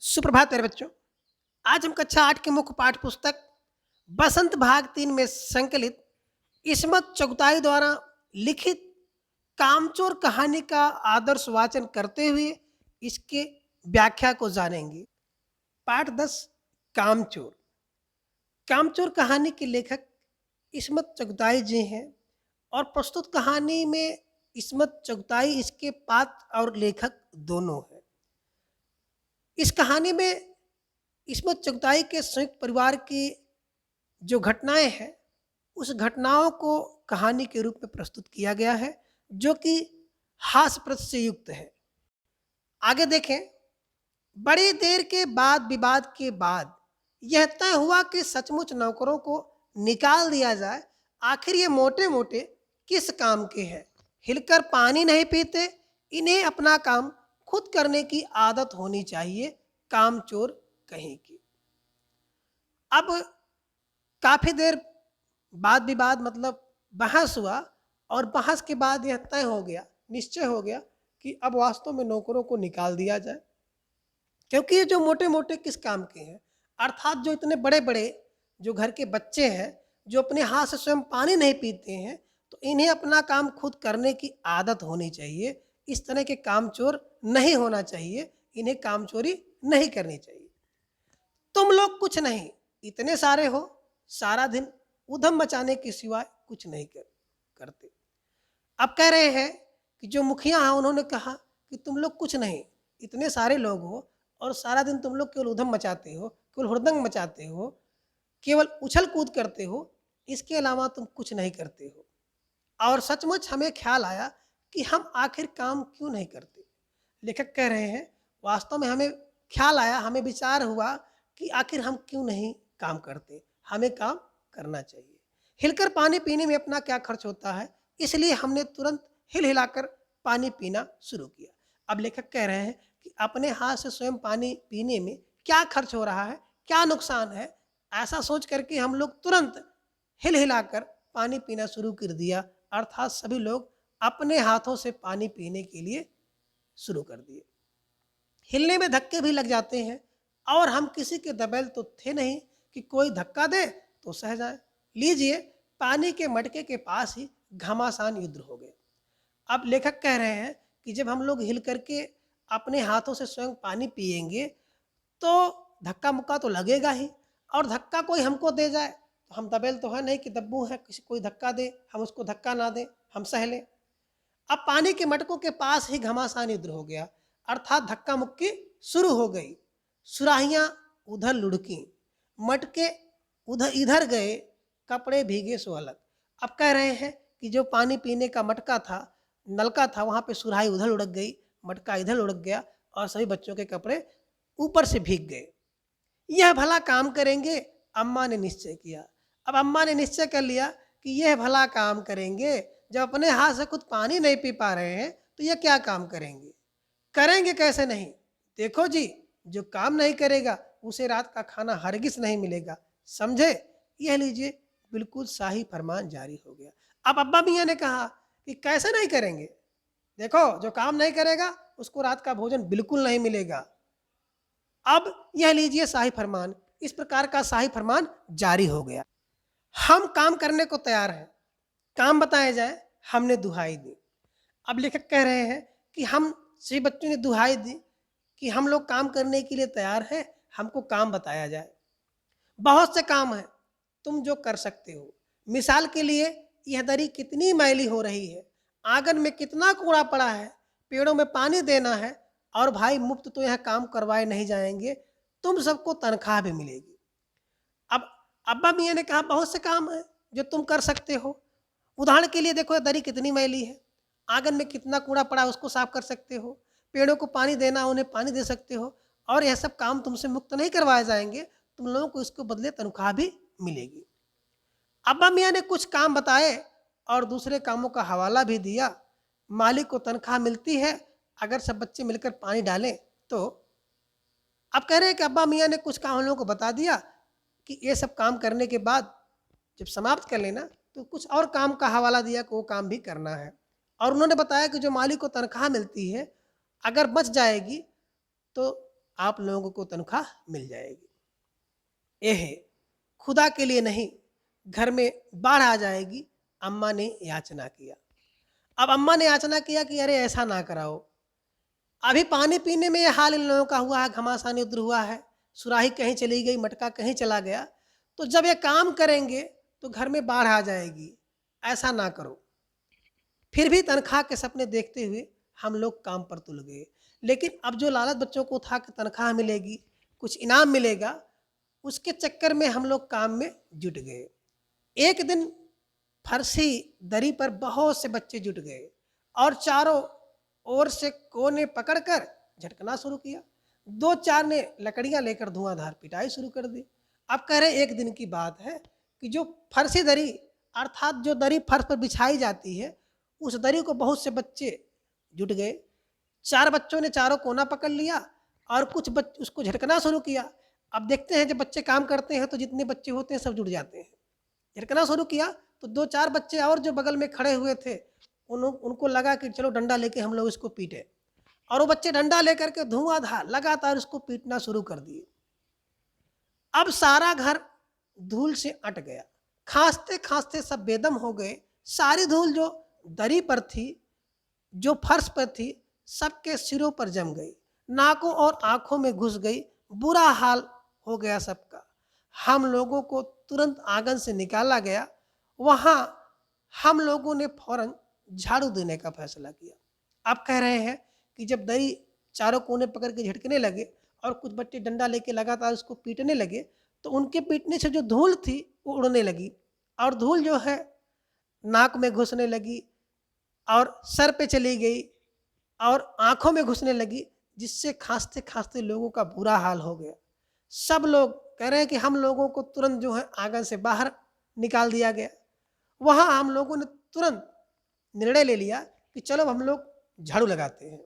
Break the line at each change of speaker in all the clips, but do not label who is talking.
सुप्रभात प्यारे बच्चों। आज हम कक्षा 8 की मुख्य पाठ्य पुस्तक बसंत भाग 3 में संकलित इस्मत चुगताई द्वारा लिखित कामचोर कहानी का आदर्श वाचन करते हुए इसके व्याख्या को जानेंगे। पाठ 10 कामचोर। कामचोर कहानी के लेखक इस्मत चुगताई जी हैं और प्रस्तुत कहानी में इस्मत चुगताई इसके पात्र और लेखक दोनों हैं। इस कहानी में इस्मत चुगताई के संयुक्त परिवार की जो घटनाएं हैं उस घटनाओं को कहानी के रूप में प्रस्तुत किया गया है जो कि हास्यप्रद से युक्त है। आगे देखें। बड़ी देर के बाद विवाद के बाद यह तय हुआ कि सचमुच नौकरों को निकाल दिया जाए। आखिर ये मोटे मोटे किस काम के हैं? हिलकर पानी नहीं पीते, इन्हें अपना काम खुद करने की आदत होनी चाहिए। कामचोर कहीं की। अब काफी देर बाद विवाद मतलब बहस हुआ और बहस के बाद यह तय हो गया, निश्चय हो गया कि अब वास्तव में नौकरों को निकाल दिया जाए, क्योंकि ये जो मोटे मोटे किस काम के हैं, अर्थात जो इतने बड़े बड़े जो घर के बच्चे हैं जो अपने हाथ से स्वयं पानी नहीं पीते हैं, तो इन्हें अपना काम खुद करने की आदत होनी चाहिए। इस तरह के कामचोर नहीं होना चाहिए, इन्हें कामचोरी नहीं करनी चाहिए। तुम लोग कुछ नहीं, इतने सारे हो, सारा दिन उधम मचाने के सिवाय कुछ नहीं करते। अब कह रहे हैं कि जो मुखिया हैं उन्होंने कहा कि तुम लोग कुछ नहीं, इतने सारे लोग हो और सारा दिन तुम लोग केवल उधम मचाते हो, केवल हुड़दंग मचाते हो, केवल उछल कूद करते हो, इसके अलावा तुम कुछ नहीं करते हो। और सचमुच हमें ख्याल आया कि हम आखिर काम क्यों नहीं करते। लेखक कह रहे हैं वास्तव में हमें ख्याल आया, हमें विचार हुआ कि आखिर हम क्यों नहीं काम करते, हमें काम करना चाहिए। हिलकर पानी पीने में अपना क्या खर्च होता है, इसलिए हमने तुरंत हिल हिलाकर पानी पीना शुरू किया। अब लेखक कह रहे हैं कि अपने हाथ से स्वयं पानी पीने में क्या खर्च हो रहा है, क्या नुकसान है, ऐसा सोच करके हम लोग तुरंत हिल हिलाकर पानी पीना शुरू कर दिया। अर्थात सभी लोग अपने हाथों से पानी पीने के लिए शुरू कर दिए। हिलने में धक्के भी लग जाते हैं और हम किसी के दबेल तो थे नहीं कि कोई धक्का दे तो सह जाए। लीजिए, पानी के मटके के पास ही घमासान युद्ध हो गए। अब लेखक कह रहे हैं कि जब हम लोग हिल करके अपने हाथों से स्वयं पानी पिएंगे तो धक्का मुक्का तो लगेगा ही, और धक्का कोई हमको दे जाए तो हम दबेल तो है नहीं कि दब्बू है, किसी कोई धक्का दे हम उसको धक्का ना दें, हम सह लें। अब पानी के मटकों के पास ही घमासान युद्ध हो गया, अर्थात धक्का मुक्की शुरू हो गई। सुराहियां उधर लुढ़की, मटके उधर इधर गए, कपड़े भीगे सो अलग। अब कह रहे हैं कि जो पानी पीने का मटका था, नलका था, वहां पे सुराही उधर लुढ़क गई, मटका इधर लुढ़क गया और सभी बच्चों के कपड़े ऊपर से भीग गए। यह भला काम करेंगे, अम्मा ने निश्चय किया। अब अम्मा ने निश्चय कर लिया कि यह भला काम करेंगे, जब अपने हाथ से खुद पानी नहीं पी पा रहे हैं तो यह क्या काम करेंगे। करेंगे कैसे नहीं, देखो जी, जो काम नहीं करेगा उसे रात का खाना हरगिज नहीं मिलेगा, समझे। यह लीजिए, बिल्कुल शाही फरमान जारी हो गया। अब अब्बा मियाँ ने कहा कि कैसे नहीं करेंगे, देखो जो काम नहीं करेगा उसको रात का भोजन बिल्कुल नहीं मिलेगा। अब यह लीजिए शाही फरमान। इस प्रकार का शाही फरमान जारी हो गया। हम काम करने को तैयार हैं, काम बताया जाए। हमने दुहाई दी। अब लेखक कह रहे हैं कि हम सभी बच्चों ने दुहाई दी कि हम लोग काम करने के लिए तैयार हैं, हमको काम बताया जाए। बहुत से काम हैं तुम जो कर सकते हो। मिसाल के लिए, यह दरी कितनी मैली हो रही है, आंगन में कितना कूड़ा पड़ा है, पेड़ों में पानी देना है, और भाई मुफ्त तो यह काम करवाए नहीं जाएंगे, तुम सबको तनख्वाह भी मिलेगी। अब अब्बा मियाँ ने कहा बहुत से काम हैं जो तुम कर सकते हो। उदाहरण के लिए देखो, यह दरी कितनी मैली है, आंगन में कितना कूड़ा पड़ा उसको साफ कर सकते हो, पेड़ों को पानी देना उन्हें पानी दे सकते हो, और यह सब काम तुमसे मुक्त नहीं करवाए जाएंगे, तुम लोगों को इसके बदले तनख्वाह भी मिलेगी। अब्बा मियाँ ने कुछ काम बताए और दूसरे कामों का हवाला भी दिया। मालिक को तनख्वाह मिलती है अगर सब बच्चे मिलकर पानी डालें तो। अब कह रहे हैं कि अब्बा मियाँ ने कुछ काम हम लोगों को बता दिया कि ये सब काम करने के बाद जब समाप्त कर लेना तो कुछ और काम का हवाला दिया कि वो काम भी करना है। और उन्होंने बताया कि जो मालिक को तनख्वाह मिलती है अगर बच जाएगी तो आप लोगों को तनख्वाह मिल जाएगी। एहे, खुदा के लिए नहीं, घर में बाढ़ आ जाएगी, अम्मा ने याचना किया। अब अम्मा ने याचना किया कि अरे ऐसा ना कराओ, अभी पानी पीने में ये हाल इन लोगों का हुआ है, घमासानी उधर हुआ है, सुराही कहीं चली गई, मटका कहीं चला गया, तो जब ये काम करेंगे तो घर में बाढ़ आ जाएगी, ऐसा ना करो। फिर भी तनख्वाह के सपने देखते हुए हम लोग काम पर तुल गए। लेकिन अब जो लालच बच्चों को था कि तनख्वाह मिलेगी, कुछ इनाम मिलेगा, उसके चक्कर में हम लोग काम में जुट गए। एक दिन फर्शी दरी पर बहुत से बच्चे जुट गए और चारों ओर से कोने पकड़कर झटकना शुरू किया। दो चार ने लकड़ियां लेकर धुआंधार पिटाई शुरू कर दी। अब कह रहे एक दिन की बात है कि जो फर्शी दरी अर्थात जो दरी फर्श पर बिछाई जाती है, उस दरी को बहुत से बच्चे जुट गए। चार बच्चों ने चारों कोना पकड़ लिया और कुछ बच्चे उसको झटकना शुरू किया। अब देखते हैं जब बच्चे काम करते हैं तो जितने बच्चे होते हैं सब जुट जाते हैं। झटकना शुरू किया तो दो चार बच्चे और जो बगल में खड़े हुए थे उनको लगा कि चलो डंडा लेके हम लोग इसको पीटे, और वो बच्चे डंडा लेकर के धुआंधार लगातार उसको पीटना शुरू कर दिए। अब सारा घर धूल से अट गया, खांसते खांसते सब बेदम हो गए। सारी धूल जो दरी पर थी, जो फर्श पर थी, सबके सिरों पर जम गई, नाकों और आंखों में घुस गई। बुरा हाल हो गया सबका। हम लोगों को तुरंत आंगन से निकाला गया। वहां हम लोगों ने फौरन झाड़ू देने का फैसला किया। आप कह रहे हैं कि जब दरी चारों कोने पकड़ के झटकने लगे और कुछ बच्चे डंडा लेके लगातार उसको पीटने लगे, तो उनके पीटने से जो धूल थी वो उड़ने लगी, और धूल जो है नाक में घुसने लगी और सर पे चली गई और आंखों में घुसने लगी, जिससे खांसते खांसते लोगों का बुरा हाल हो गया। सब लोग कह रहे हैं कि हम लोगों को तुरंत जो है आंगन से बाहर निकाल दिया गया। वहां हम लोगों ने तुरंत निर्णय ले लिया कि चलो हम लोग झाड़ू लगाते हैं।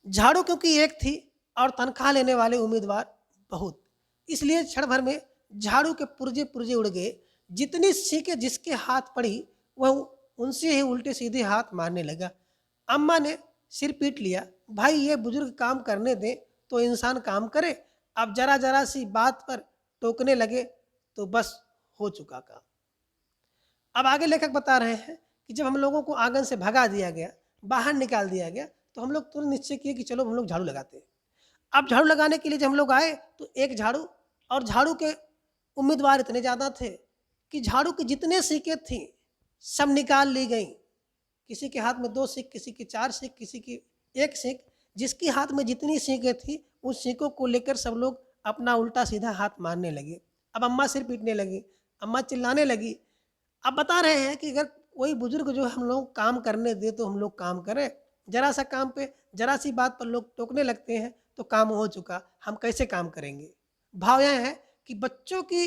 झाड़ू क्योंकि एक थी और तनख्वाह लेने वाले उम्मीदवार बहुत, इसलिए क्षण भर में झाड़ू के पुर्जे पुर्जे उड़ गए। जितनी सीखें जिसके हाथ पड़ी वह उनसे ही उल्टे सीधे हाथ मारने लगा। अम्मा ने सिर पीट लिया, भाई ये बुजुर्ग काम करने दें तो इंसान काम करे, अब जरा जरा सी बात पर टोकने लगे तो बस हो चुका काम। अब आगे लेखक बता रहे हैं कि जब हम लोगों को आंगन से भगा दिया गया, बाहर निकाल दिया गया, तो हम लोग तुरंत निश्चय किए कि चलो हम लोग झाड़ू लगाते हैं। अब झाड़ू लगाने के लिए जब हम लोग आए तो एक झाड़ू, और झाड़ू के उम्मीदवार इतने ज़्यादा थे कि झाड़ू की जितने सीखें थी सब निकाल ली गई। किसी के हाथ में 2 सीख, किसी की 4 सीख, किसी की 1 सीख। जिसकी हाथ में जितनी सीखें थी उस सीखों को लेकर सब लोग अपना उल्टा सीधा हाथ मारने लगे। अब अम्मा सिर पीटने लगी, अम्मा चिल्लाने लगी। अब बता रहे हैं कि अगर कोई बुजुर्ग जो हम लोग काम करने दे तो हम लोग काम करें, जरा सा काम पे जरा सी बात पर लोग टोकने लगते हैं तो काम हो चुका, हम कैसे काम करेंगे। भाव यह है कि बच्चों की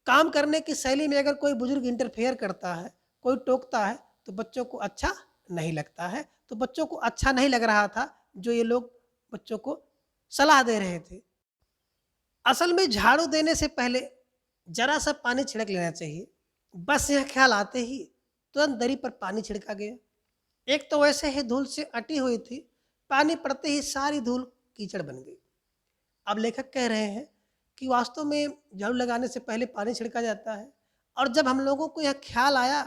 काम करने की शैली में अगर कोई बुजुर्ग इंटरफेयर करता है, कोई टोकता है, तो बच्चों को अच्छा नहीं लगता है। तो बच्चों को अच्छा नहीं लग रहा था जो ये लोग बच्चों को सलाह दे रहे थे। असल में झाड़ू देने से पहले जरा सा पानी छिड़क लेना चाहिए। बस यह ख्याल आते ही तुरंत दरी पर पानी छिड़का गया। एक तो वैसे ही धूल से अटी हुई थी, पानी पड़ते ही सारी धूल कीचड़ बन गई। अब लेखक कह रहे हैं कि वास्तव में झाड़ू लगाने से पहले पानी छिड़का जाता है, और जब हम लोगों को यह ख्याल आया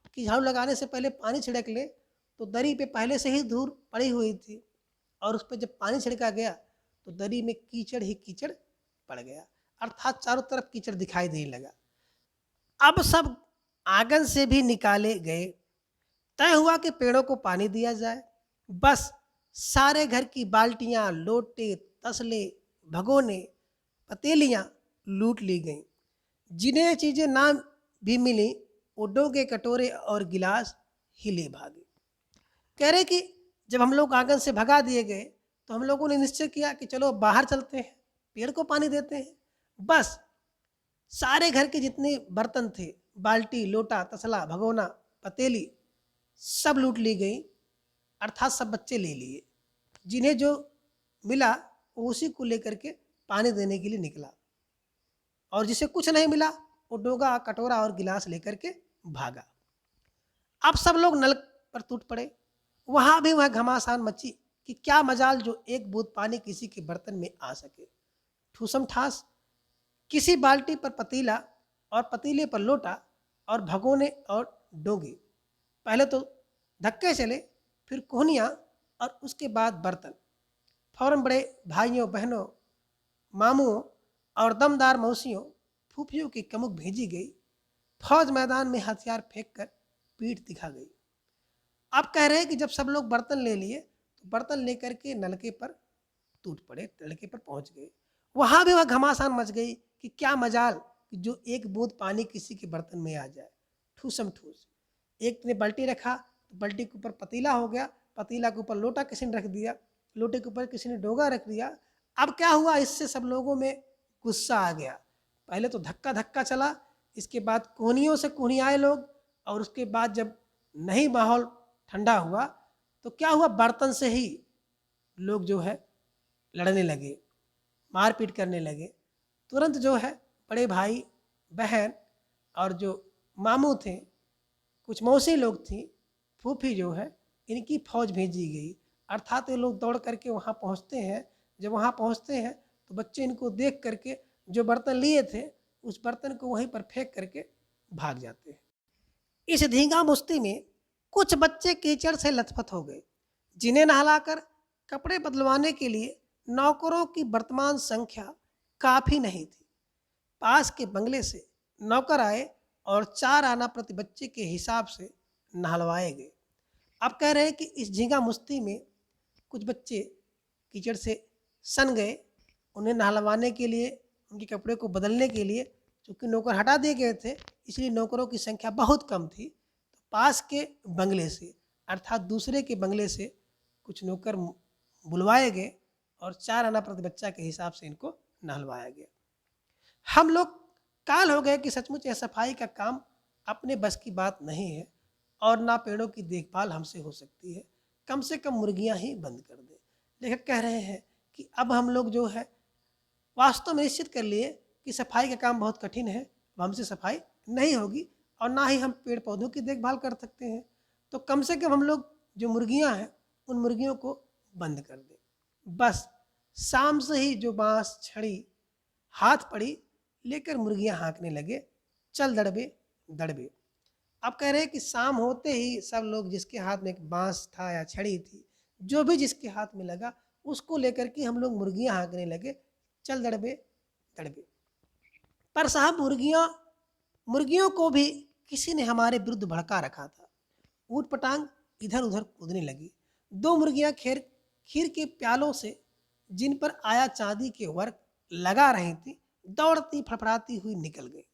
कि झाड़ू लगाने से पहले पानी छिड़क ले, तो दरी पे पहले से ही धूल पड़ी हुई थी, और उस पर जब पानी छिड़का गया तो दरी में कीचड़ ही कीचड़ पड़ गया, अर्थात चारों तरफ कीचड़ दिखाई देने लगा। अब सब आंगन से भी निकाले गए। तय हुआ कि पेड़ों को पानी दिया जाए। बस सारे घर की बाल्टियां, लोटे, तसले, भगोने, पतीलियां लूट ली गईं। जिन्हें चीजें ना भी मिली वो डोगे, कटोरे और गिलास हिले भागे। कह रहे कि जब हम लोग आंगन से भगा दिए गए तो हम लोगों ने निश्चय किया कि चलो बाहर चलते हैं, पेड़ को पानी देते हैं। बस सारे घर के जितने बर्तन थे, बाल्टी, लोटा, तसला, भगोना, पतीली, सब लूट ली गई, अर्थात सब बच्चे ले लिए। जिन्हें जो मिला वो उसी को लेकर के पानी देने के लिए निकला, और जिसे कुछ नहीं मिला वो डोगा, कटोरा और गिलास लेकर के भागा। अब सब लोग नल पर टूट पड़े। वहां भी वह घमासान मची कि क्या मजाल जो एक बूंद पानी किसी के बर्तन में आ सके। ठूसम ठास किसी बाल्टी पर पतीला और पतीले पर लोटा और भगोने और डोंगे। पहले तो धक्के चले, फिर कोहनियाँ और उसके बाद बर्तन। फौरन बड़े भाइयों बहनों, मामुओं और दमदार मौसियों, फूफियों की कमुक भेजी गई। फौज मैदान में हथियार फेंक कर पीठ दिखा गई। अब कह रहे हैं कि जब सब लोग बर्तन ले लिए तो बर्तन लेकर के नलके पर टूट पड़े, नलके पर पहुंच गए। वहां भी वह घमासान मच गई कि क्या मजाल कि जो एक बूंद पानी किसी के बर्तन में आ जाए। ठूसम ठूस एक ने बाल्टी रखा तो बाल्टी के ऊपर पतीला हो गया, पतीला के ऊपर लोटा किसी ने रख दिया, लोटे के ऊपर किसी ने डोगा रख दिया। अब क्या हुआ, इससे सब लोगों में गुस्सा आ गया। पहले तो धक्का धक्का चला, इसके बाद कोहनियों से कोहनियाए लोग, और उसके बाद जब नहीं माहौल ठंडा हुआ तो क्या हुआ, बर्तन से ही लोग जो है लड़ने लगे, मारपीट करने लगे। तुरंत जो है बड़े भाई बहन और जो मामू थे, कुछ मौसी लोग थी, फूफी जो है, इनकी फौज भेजी गई। अर्थात ये लोग दौड़ करके वहाँ पहुँचते हैं। जब वहाँ पहुँचते हैं तो बच्चे इनको देख करके जो बर्तन लिए थे उस बर्तन को वहीं पर फेंक करके भाग जाते हैं। इस धींगा मुश्ती में कुछ बच्चे कीचड़ से लथपथ हो गए, जिन्हें नहलाकर कपड़े बदलवाने के लिए नौकरों की वर्तमान संख्या काफ़ी नहीं थी। पास के बंगले से नौकर आए और 4 आना प्रति बच्चे के हिसाब से नहलवाए गए। अब कह रहे हैं कि इस झींगा मुश्ती में कुछ बच्चे कीचड़ से सन गए, उन्हें नहलवाने के लिए, उनके कपड़े को बदलने के लिए, चूँकि नौकर हटा दिए गए थे इसलिए नौकरों की संख्या बहुत कम थी। तो पास के बंगले से अर्थात दूसरे के बंगले से कुछ नौकर बुलवाए गए और 4 आना प्रति बच्चा के हिसाब से इनको नहलवाया गया। हम लोग काल हो गए कि सचमुच यह सफाई का काम अपने बस की बात नहीं है और ना पेड़ों की देखभाल हमसे हो सकती है, कम से कम मुर्गियां ही बंद कर दें। लेखक कह रहे हैं कि अब हम लोग जो है वास्तव में निश्चित कर लिए कि सफाई का काम बहुत कठिन है, हमसे सफाई नहीं होगी और ना ही हम पेड़ पौधों की देखभाल कर सकते हैं। तो कम से कम हम लोग जो मुर्गियां हैं उन मुर्गियों को बंद कर दें। बस शाम से ही जो बांस छड़ी हाथ पड़ी लेकर मुर्गियां हाँकने लगे, चल दड़बे दड़बे। अब कह रहे हैं कि शाम होते ही सब लोग, जिसके हाथ में एक बांस था या छड़ी थी, जो भी जिसके हाथ में लगा उसको लेकर के हम लोग मुर्गियां हाँकने लगे, चल दड़बे दड़बे। पर साहब मुर्गियों को भी किसी ने हमारे विरुद्ध भड़का रखा था। ऊट पटांग इधर उधर कूदने लगी। 2 मुर्गियां खीर के प्यालों से जिन पर आया चांदी के वर्क लगा रही थी, दौड़ती फड़फड़ाती हुई निकल गई।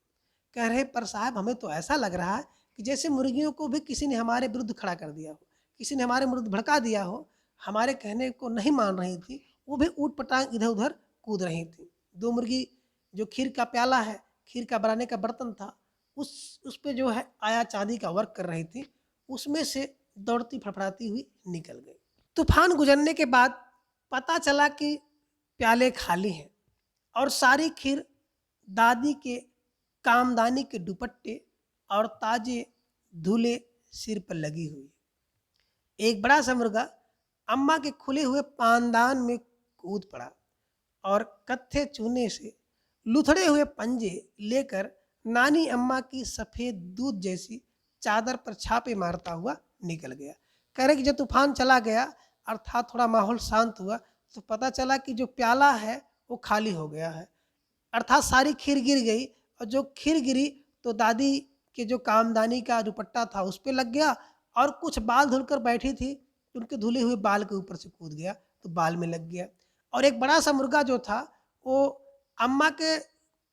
कह रहे पर साहब हमें तो ऐसा लग रहा है कि जैसे मुर्गियों को भी किसी ने हमारे विरुद्ध खड़ा कर दिया हो, किसी ने हमारे विरुद्ध भड़का दिया हो, हमारे कहने को नहीं मान रही थी, वो भी ऊट पटांग इधर उधर कूद रही थी। 2 मुर्गी जो खीर का प्याला है, खीर का बनाने का बर्तन था, उस पे जो है आया चांदी का वर्क कर रही थी, उसमें से दौड़ती फड़फड़ाती हुई निकल गई। तूफान गुजरने के बाद पता चला कि प्याले खाली हैं और सारी खीर दादी के कामदानी के दुपट्टे और ताजे धुले सिर पर लगी हुई। एक बड़ा सा मुर्गा अम्मा के खुले हुए पानदान में कूद पड़ा और कत्थे चूने से लुथड़े हुए पंजे लेकर नानी अम्मा की सफ़ेद दूध जैसी चादर पर छापे मारता हुआ निकल गया। कह रहे कि जब तूफान चला गया अर्थात थोड़ा माहौल शांत हुआ तो पता चला कि जो प्याला है वो खाली हो गया है, अर्थात सारी खीर गिर गई। और जो खीर गिरी तो दादी के जो कामदानी का दुपट्टा था उस पर लग गया और कुछ बाल धुलकर बैठी थी, उनके धुले हुए बाल के ऊपर से कूद गया तो बाल में लग गया। और एक बड़ा सा मुर्गा जो था वो अम्मा के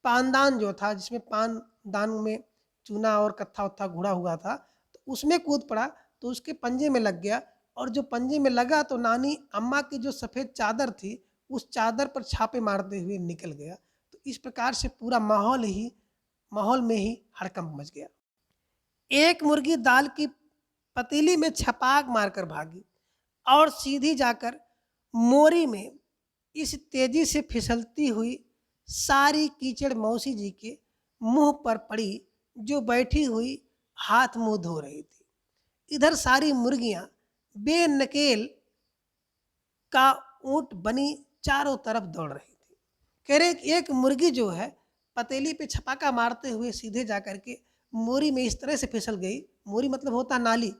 पानदान जो था, जिसमें पानदान में चूना और कत्था उत्था घुड़ा हुआ था, तो उसमें कूद पड़ा तो उसके पंजे में लग गया। और जो पंजे में लगा तो नानी अम्मा की जो सफ़ेद चादर थी उस चादर पर छापे मारते हुए निकल गया। तो इस प्रकार से पूरा माहौल में ही हड़कंप मच गया। एक मुर्गी दाल की पतीली में छपाक मारकर भागी और सीधी जाकर मोरी में इस तेजी से फिसलती हुई सारी कीचड़ मौसी जी के मुंह पर पड़ी, जो बैठी हुई हाथ मुंह धो रही थी। इधर सारी मुर्गियां बेनकेल का ऊंट बनी चारों तरफ दौड़ रही थी। कह रहे कि एक मुर्गी जो है पतीली पे छपाका मारते हुए सीधे जा करके मोरी में इस तरह से फिसल गई। मोरी मतलब होता है नाली,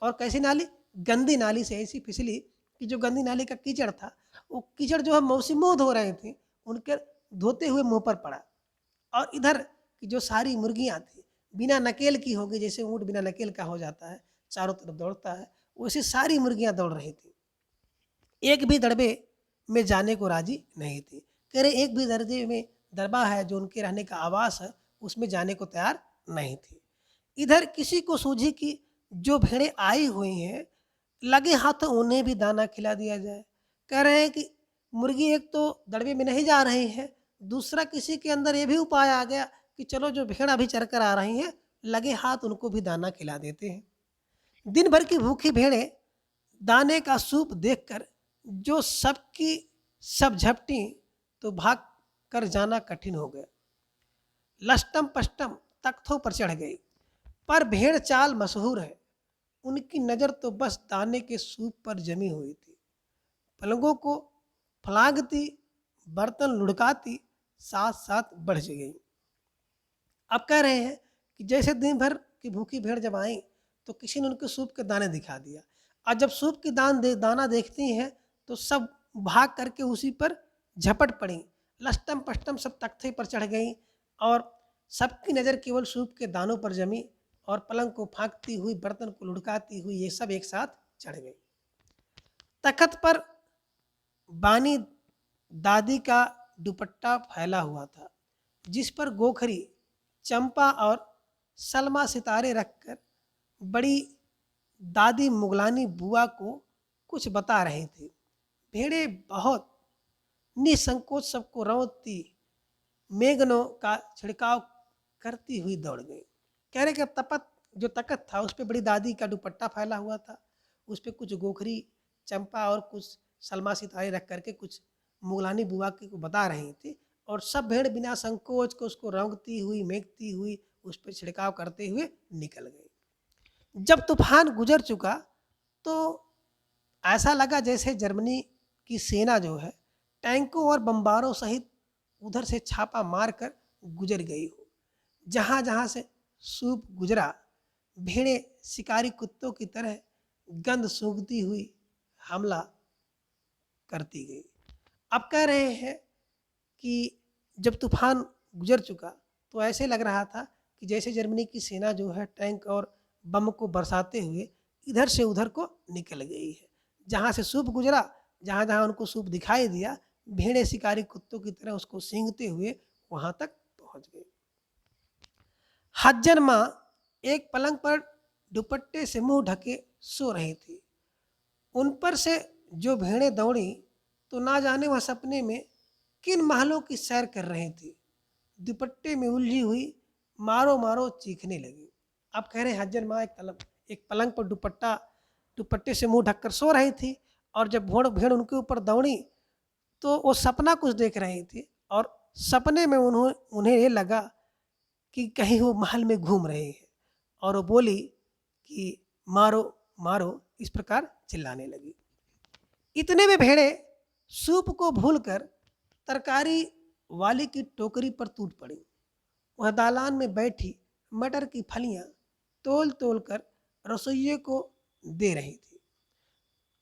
और कैसी नाली? गंदी नाली से ऐसी फिसली कि जो गंदी नाली का कीचड़ था, वो कीचड़ जो है मौसी मुंह धो रहे थे, उनके धोते हुए मुंह पर पड़ा। और इधर की जो सारी मुर्गियां थी बिना नकेल की हो गई, जैसे ऊँट बिना नकेल का हो जाता है, चारों तरफ दौड़ता है, वैसे सारी मुर्गियां दौड़ रही थी। एक भी दड़बे में जाने को राजी नहीं थी। कह रहे एक भी दर्जे में दरबा है जो उनके रहने का आवास है, उसमें जाने को तैयार नहीं थी। इधर किसी को सूझी कि जो भेड़ें आई हुई हैं, लगे हाथों उन्हें भी दाना खिला दिया जाए। कह रहे हैं कि मुर्गी एक तो दड़बे में नहीं जा रही है, दूसरा किसी के अंदर ये भी उपाय आ गया कि चलो जो भेड़ अभी चर कर आ रही हैं, लगे हाथ उनको भी दाना खिला देते हैं। दिन भर की भूखी भेड़ें दाने का सूप देखकर जो सबकी सब झपटी तो भाग कर जाना कठिन हो गया। लष्टम पष्टम तख्तों पर चढ़ गई, पर भेड़ चाल मशहूर है। उनकी नज़र तो बस दाने के सूप पर जमी हुई थी। पलंगों को फलांगती, बर्तन लुढ़काती साथ साथ बढ़ गई। अब कह रहे हैं कि जैसे दिन भर की भूखी भेड़ जब आई तो किसी ने उनके सूप के दाने दिखा दिया, और जब सूप की दाना देखती हैं तो सब भाग करके उसी पर झपट पड़ी। लष्टम पष्टम सब तख्ते पर चढ़ गई और सबकी नज़र केवल सूप के दानों पर जमी, और पलंग को फांकती हुई, बर्तन को लुढ़काती हुई ये सब एक साथ चढ़ गई। तख्त पर बानी दादी का दुपट्टा फैला हुआ था, जिस पर गोखरी, चंपा और सलमा सितारे रखकर बड़ी दादी मुगलानी बुआ को कुछ बता रही थी। भेड़ें बहुत निसंकोच सबको रौंदती मेघनों का छिड़काव करती हुई दौड़ गई। कह रहे कि अब जो तकत था उस पर बड़ी दादी का दुपट्टा फैला हुआ था, उस पर कुछ गोखरी, चंपा और कुछ सलमा सितारे रख करके कुछ मुगलानी बुआ को बता रही थी, और सब भेड़ बिना संकोच के उसको रौंदती हुई, मेघती हुई उस पर छिड़काव करते हुए निकल गई। जब तूफान गुजर चुका तो ऐसा लगा जैसे जर्मनी की सेना जो है टैंकों और बम्बारों सहित उधर से छापा मारकर गुजर गई हो। जहाँ जहाँ से सूप गुजरा, भेड़ें शिकारी कुत्तों की तरह गंध सूंघती हुई हमला करती गई। अब कह रहे हैं कि जब तूफान गुजर चुका तो ऐसे लग रहा था कि जैसे जर्मनी की सेना जो है टैंक और बम को बरसाते हुए इधर से उधर को निकल गई है। जहाँ से सूप गुजरा, जहाँ जहाँ उनको सूप दिखाई दिया, भेड़ें शिकारी कुत्तों की तरह उसको सींघते हुए वहाँ तक पहुँच गई। हज्जन माँ एक पलंग पर दुपट्टे से मुंह ढके सो रही थी। उन पर से जो भेड़ें दौड़ी तो ना जाने वह सपने में किन महलों की सैर कर रही थी। दुपट्टे में उलझी हुई मारो मारो चीखने लगी। अब कह रहे हज्जन माँ एक पलंग पर दुपट्टे से मुंह ढककर सो रही थी, और जब भेड़ उनके ऊपर दौड़ी तो वो सपना कुछ देख रही थी, और सपने में उन्हें ये लगा कि कहीं वो महल में घूम रहे हैं, और वो बोली कि मारो मारो, इस प्रकार चिल्लाने लगी। इतने में भेड़ें सूप को भूलकर तरकारी वाली की टोकरी पर टूट पड़ी। वह दालान में बैठी मटर की फलियां तोल तोल कर रसोइये को दे रही थी।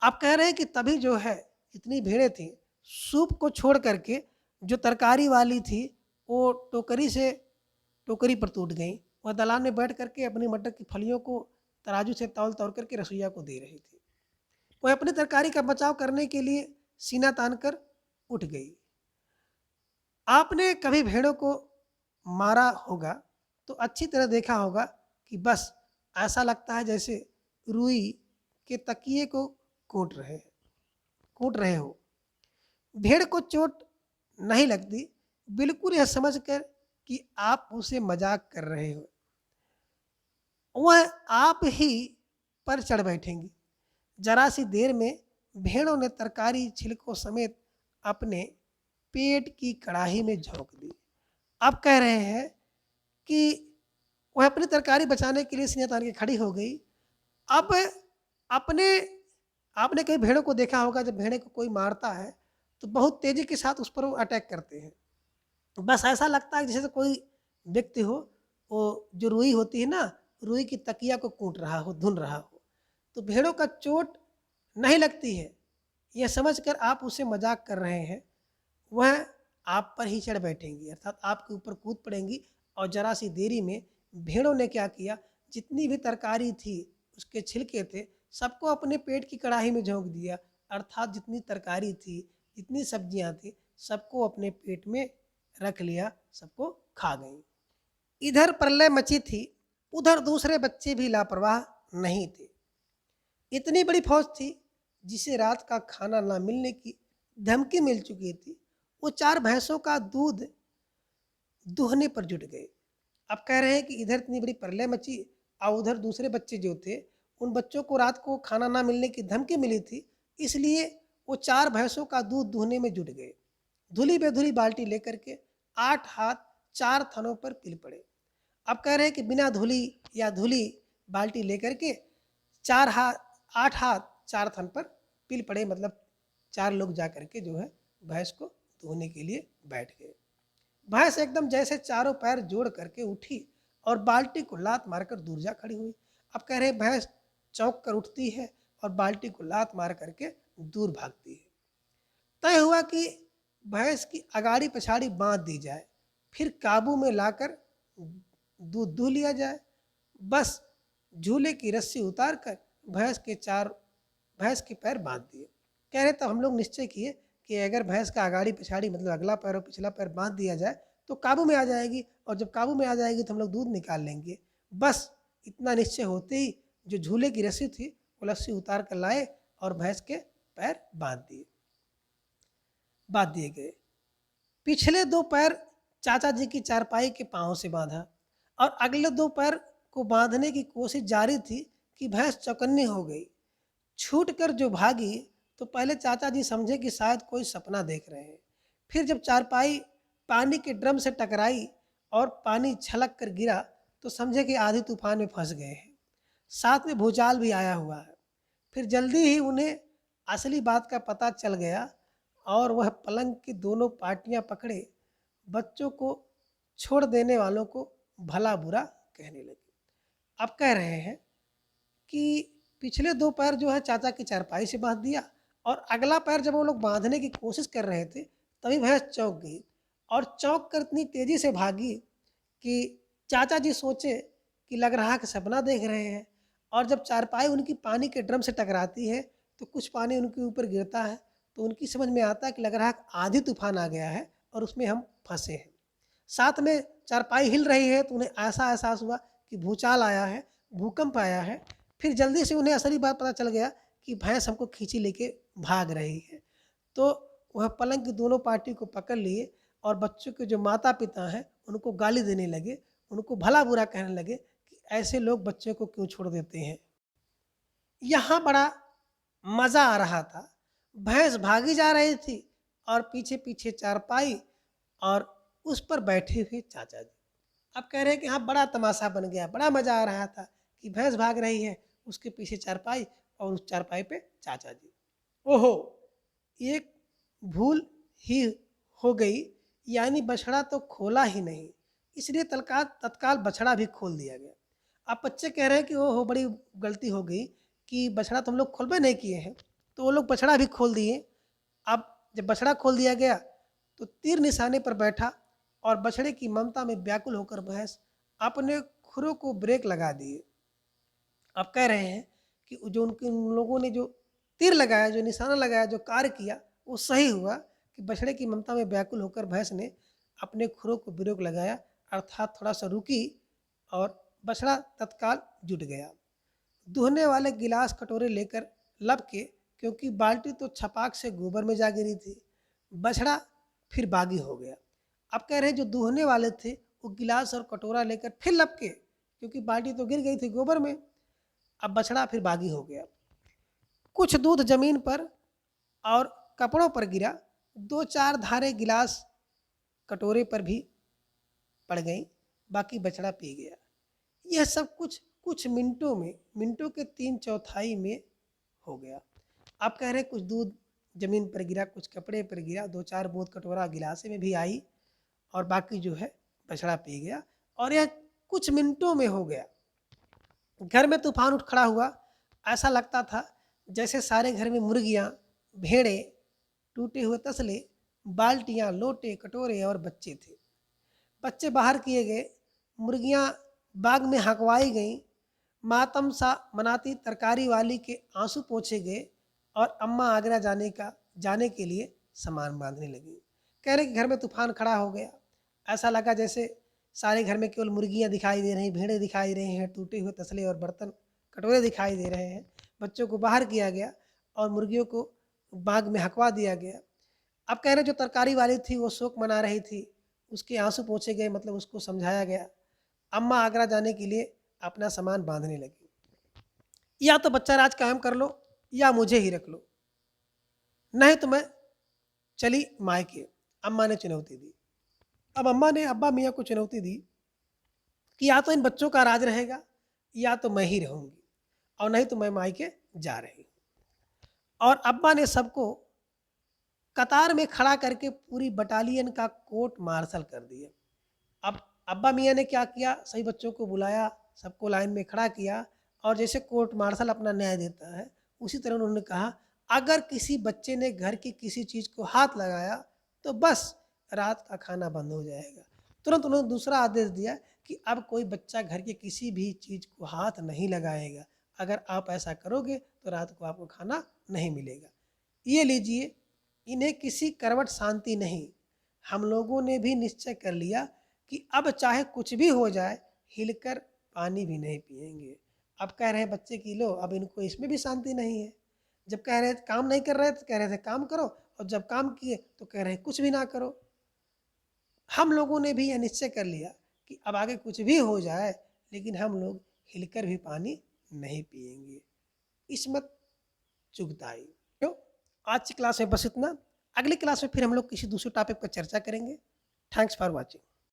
आप कह रहे हैं कि तभी जो है इतनी भेड़ें थी, सूप को छोड़ करके जो तरकारी वाली थी वो टोकरी पर टूट गई। वह दालान में बैठ करके अपनी मटर की फलियों को तराजू से तौल तौल करके रसोइया को दे रही थी। वह अपनी तरकारी का बचाव करने के लिए सीना तान कर उठ गई। आपने कभी भेड़ों को मारा होगा तो अच्छी तरह देखा होगा कि बस ऐसा लगता है जैसे रुई के तकिए को कूट रहे हो। भेड़ को चोट नहीं लगती, बिल्कुल यह समझकर कि आप उसे मजाक कर रहे हो, वह आप ही पर चढ़ बैठेंगी। जरा सी देर में भेड़ों ने तरकारी छिलकों समेत अपने पेट की कड़ाही में झोंक दी। अब कह रहे हैं कि वह अपनी तरकारी बचाने के लिए सीना तान के खड़ी हो गई। अब अपने आपने कई भेड़ों को देखा होगा, जब भेड़े को कोई मारता है तो बहुत तेज़ी के साथ उस पर वो अटैक करते हैं। बस ऐसा लगता है जैसे कोई व्यक्ति हो, वो जो रुई होती है ना, रुई की तकिया को कूट रहा हो, धुन रहा हो। तो भेड़ों का चोट नहीं लगती है, यह समझकर आप उससे मजाक कर रहे हैं, वह आप पर ही चढ़ बैठेंगी, अर्थात आपके ऊपर कूद पड़ेंगी। और जरा सी देरी में भेड़ों ने क्या किया, जितनी भी तरकारी थी, उसके छिलके थे, सबको अपने पेट की कढ़ाई में झोंक दिया। अर्थात जितनी तरकारी थी, जितनी सब्जियां थी, सबको अपने पेट में रख लिया, सबको खा गई। इधर प्रलय मची थी, उधर दूसरे बच्चे भी लापरवाह नहीं थे। इतनी बड़ी फौज थी, जिसे रात का खाना ना मिलने की धमकी मिल चुकी थी, वो 4 भैंसों का दूध दूहने पर जुट गए। अब कह रहे हैं कि इधर इतनी बड़ी प्रलय मची और उधर दूसरे बच्चे जो थे, उन बच्चों को रात को खाना ना मिलने की धमकी मिली थी, इसलिए वो 4 भैंसों का दूध दूहने में जुट गए। धुली बेधुली बाल्टी लेकर के 8 हाथ 4 थनों पर पिल पड़े। अब कह रहे हैं कि बिना धुली या धुली बाल्टी लेकर के 4 हाथ 8 हाथ 4 थन पर पिल पड़े, मतलब 4 लोग जा करके जो है भैंस को धोने के लिए बैठ गए। भैंस एकदम जैसे चारों पैर जोड़ करके उठी और बाल्टी को लात मारकर दूर जा खड़ी हुई। अब कह रहे भैंस चौंक कर उठती है और बाल्टी को लात मार करके दूर भागती है। तय हुआ कि भैंस की अगाड़ी पछाड़ी बांध दी जाए, फिर काबू में लाकर दूध दूह लिया जाए। बस झूले की रस्सी उतार कर भैंस के पैर बांध दिए। कह रहे तो हम लोग निश्चय किए कि अगर भैंस का अगाड़ी पिछाड़ी मतलब अगला पैर और पिछला पैर बांध दिया जाए तो काबू में आ जाएगी, और जब काबू में आ जाएगी तो हम लोग दूध निकाल लेंगे। बस इतना निश्चय होते ही जो झूले की रस्सी थी वो रस्सी उतार कर लाए और भैंस के पैर बांध दिए गए। पिछले 2 पैर चाचा जी की चारपाई के पांव से बांधा और अगले 2 पैर को बांधने की कोशिश जारी थी कि भैंस चौकन्नी हो गई। छूट कर जो भागी तो पहले चाचा जी समझे कि शायद कोई सपना देख रहे हैं। फिर जब चारपाई पानी के ड्रम से टकराई और पानी छलक कर गिरा तो समझे कि आधी तूफान में फंस गए हैं, साथ में भूचाल भी आया हुआ है। फिर जल्दी ही उन्हें असली बात का पता चल गया और वह पलंग की दोनों पाटियां पकड़े बच्चों को छोड़ देने वालों को भला बुरा कहने लगे। अब कह रहे हैं कि पिछले 2 पैर जो है चाचा की चारपाई से बांध दिया और अगला पैर जब वो लोग बांधने की कोशिश कर रहे थे तभी भैंस चौंक गई और चौंक कर इतनी तेजी से भागी कि चाचा जी सोचे कि लग रहा कि सपना देख रहे हैं। और जब चारपाई उनकी पानी के ड्रम से टकराती है तो कुछ पानी उनके ऊपर गिरता है, तो उनकी समझ में आता है कि लग रहा है आधी तूफान आ गया है और उसमें हम फंसे हैं। साथ में चारपाई हिल रही है तो उन्हें ऐसा एहसास हुआ कि भूचाल आया है, भूकंप आया है। फिर जल्दी से उन्हें असली बात पता चल गया कि भैंस हमको खींची लेके भाग रही है। तो वह पलंग की दोनों पार्टी को पकड़ लिए और बच्चों के जो माता पिता हैं उनको गाली देने लगे, उनको भला बुरा कहने लगे कि ऐसे लोग बच्चे को क्यों छोड़ देते हैं। यहाँ बड़ा मज़ा आ रहा था। भैंस भागी जा रही थी और पीछे पीछे चारपाई और उस पर बैठे हुए चाचा जी। अब कह रहे हैं कि हाँ बड़ा तमाशा बन गया, बड़ा मज़ा आ रहा था कि भैंस भाग रही है, उसके पीछे चारपाई और उस चारपाई पे चाचा जी। ओहो, एक भूल ही हो गई, यानी बछड़ा तो खोला ही नहीं, इसलिए तत्काल तत्काल बछड़ा भी खोल दिया गया। अब बच्चे कह रहे हैं कि ओहो बड़ी गलती हो गई कि बछड़ा तो हम लोग खोलबे नहीं किए हैं, तो वो लोग बछड़ा भी खोल दिए। अब जब बछड़ा खोल दिया गया तो तीर निशाने पर बैठा और बछड़े की ममता में व्याकुल होकर भैंस अपने खुरों को ब्रेक लगा दिए। अब कह रहे हैं कि जो उन लोगों ने जो तीर लगाया, जो निशाना लगाया, जो कार्य किया वो सही हुआ कि बछड़े की ममता में व्याकुल होकर भैंस ने अपने खुरों को ब्रेक लगाया, अर्थात थोड़ा सा रुकी और बछड़ा तत्काल जुट गया। दूहने वाले गिलास कटोरे लेकर लब के, क्योंकि बाल्टी तो छपाक से गोबर में जा गिरी थी, बछड़ा फिर बागी हो गया। अब कह रहे हैं जो दूहने वाले थे वो गिलास और कटोरा लेकर फिर लब के, क्योंकि बाल्टी तो गिर गई थी गोबर में, अब बछड़ा फिर बागी हो गया। कुछ दूध जमीन पर और कपड़ों पर गिरा, 2-4 धारें गिलास कटोरे पर भी पड़ गई, बाकी बछड़ा पी गया। यह सब कुछ कुछ मिनटों में, मिनटों के 3/4 में हो गया। आप कह रहे हैं कुछ दूध ज़मीन पर गिरा, कुछ कपड़े पर गिरा, 2-4 बूँद कटोरा गिलासे में भी आई और बाकी जो है बछड़ा पी गया और यह कुछ मिनटों में हो गया। घर में तूफ़ान उठ खड़ा हुआ। ऐसा लगता था जैसे सारे घर में मुर्गियाँ, भेड़ें, टूटे हुए तसले, बाल्टियाँ, लोटे, कटोरे और बच्चे थे। बच्चे बाहर किए गए, मुर्गियाँ बाग में हँकवाई गईं, मातम सा मनाती तरकारी वाली के आंसू पोंछे गए और अम्मा आगरा जाने के लिए सामान बांधने लगी। कह रहे कि घर में तूफान खड़ा हो गया। ऐसा लगा जैसे सारे घर में केवल मुर्गियाँ दिखाई दे रही, भेड़ें दिखाई रही हैं, टूटे हुए तसले और बर्तन कटोरे दिखाई दे रहे हैं। बच्चों को बाहर किया गया और मुर्गियों को बाग में हकवा दिया गया। अब कह रहे जो तरकारी वाली थी वो शोक मना रही थी, उसके आंसू पोंछे गए, मतलब उसको समझाया गया। अम्मा आगरा जाने के लिए अपना सामान बांधने लगी। या तो बच्चा राज कायम कर लो या मुझे ही रख लो, नहीं तो मैं चली मायके, अम्मा ने चुनौती दी। अब अम्मा ने अब्बा मियाँ को चुनौती दी कि या तो इन बच्चों का राज रहेगा या तो मैं ही रहूंगी और नहीं तो मैं मायके जा रही हूँ। और अब्बा ने सबको कतार में खड़ा करके पूरी बटालियन का कोर्ट मार्शल कर दिया। अब अब्बा मियाँ ने क्या किया, सभी बच्चों को बुलाया, सबको लाइन में खड़ा किया और जैसे कोर्ट मार्शल अपना न्याय देता है उसी तरह उन्होंने कहा, अगर किसी बच्चे ने घर की किसी चीज़ को हाथ लगाया तो बस रात का खाना बंद हो जाएगा। तुरंत उन्होंने दूसरा आदेश दिया कि अब कोई बच्चा घर की किसी भी चीज़ को हाथ नहीं लगाएगा। अगर आप ऐसा करोगे तो रात को आपको खाना नहीं मिलेगा। ये लीजिए, इन्हें किसी करवट शांति नहीं। हम लोगों ने भी निश्चय कर लिया कि अब चाहे कुछ भी हो जाए, हिलकर पानी भी नहीं पिएंगे। अब कह रहे हैं बच्चे की लो, अब इनको इसमें भी शांति नहीं है। जब कह रहे थे काम नहीं कर रहे थे, कह रहे थे काम करो, और जब काम किए तो कह रहे हैं कुछ भी ना करो। हम लोगों ने भी यह निश्चय कर लिया कि अब आगे कुछ भी हो जाए लेकिन हम लोग हिलकर भी पानी नहीं पिएंगे। इस्मत चुगताई। क्यों? आज की क्लास में बस इतना। अगली क्लास में फिर हम लोग किसी दूसरे टॉपिक पर चर्चा करेंगे। Thanks for watching.